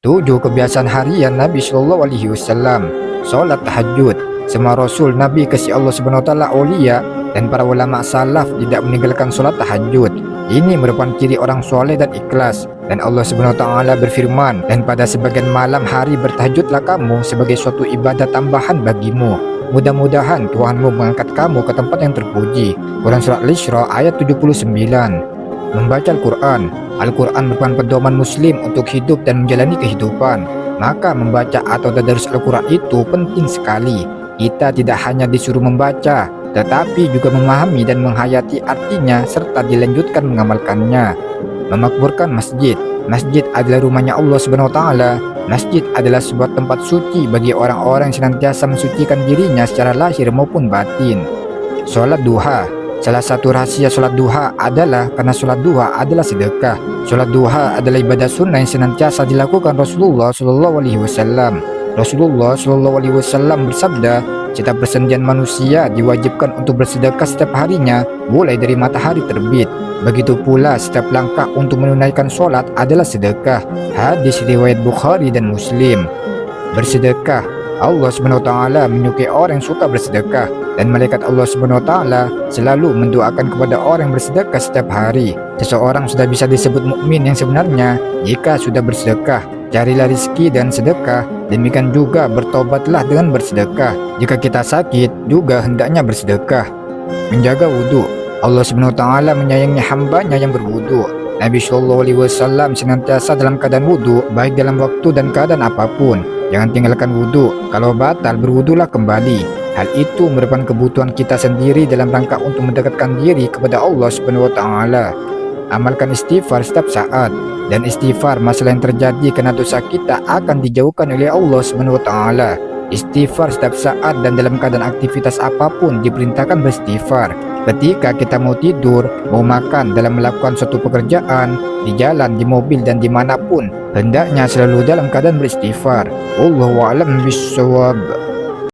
7 kebiasaan harian Nabi Shallallahu Alaihi Wasallam. Salat tahajud. Semua Rasul, Nabi kasih Allah Subhanahu Wa Taala, aulia dan para ulama salaf tidak meninggalkan salat tahajud. Ini merupakan ciri orang soleh dan ikhlas. Dan Allah Subhanahu Wa Taala berfirman, dan pada sebagian malam hari bertahajudlah kamu sebagai suatu ibadah tambahan bagimu. Mudah-mudahan Tuhanmu mengangkat kamu ke tempat yang terpuji. Quran Surat Al-Isra ayat 79. Membaca Al-Quran. Al-Quran merupakan pedoman muslim untuk hidup dan menjalani kehidupan. Maka membaca atau tadarus Al-Quran itu penting sekali. Kita tidak hanya disuruh membaca, tetapi juga memahami dan menghayati artinya serta dilanjutkan mengamalkannya. Memakmurkan masjid. Masjid adalah rumahnya Allah Subhanahu Wa Taala. Masjid adalah sebuah tempat suci bagi orang-orang yang senantiasa mensucikan dirinya secara lahir maupun batin. Sholat duha. Salah satu rahasia sholat duha adalah karena sholat duha adalah sedekah. Sholat duha adalah ibadah sunnah yang senantiasa dilakukan Rasulullah Shallallahu Alaihi Wasallam. Rasulullah Shallallahu Alaihi Wasallam bersabda, setiap persendian manusia diwajibkan untuk bersedekah setiap harinya, mulai dari matahari terbit. Begitu pula setiap langkah untuk menunaikan sholat adalah sedekah. Hadis riwayat Bukhari dan Muslim. Bersedekah. Allah Subhanahu Wa Taala menyukai orang yang suka bersedekah, dan malaikat Allah Subhanahu Wa Taala selalu mendoakan kepada orang yang bersedekah setiap hari. Seseorang sudah bisa disebut mukmin yang sebenarnya jika sudah bersedekah. Carilah rizki dan sedekah, demikian juga bertobatlah dengan bersedekah. Jika kita sakit juga hendaknya bersedekah. Menjaga wudhu. Allah Subhanahu Wa Taala menyayangi hambanya yang berwudhu. Nabi Shallallahu Alaihi Wasallam senantiasa dalam keadaan wudhu, baik dalam waktu dan keadaan apapun. Jangan tinggalkan wudhu. Kalau batal, berwudhulah kembali. Hal itu merupakan kebutuhan kita sendiri dalam rangka untuk mendekatkan diri kepada Allah Subhanahu Wa Taala. Amalkan istighfar setiap saat, dan istighfar masalah yang terjadi karena dosa kita akan dijauhkan oleh Allah Subhanahu Wa Taala. Istighfar setiap saat dan dalam keadaan aktivitas apapun diperintahkan beristighfar. Ketika kita mau tidur, mau makan, dalam melakukan suatu pekerjaan, di jalan, di mobil, dan dimanapun, hendaknya selalu dalam keadaan beristighfar. Wallahu a'lam bishawab.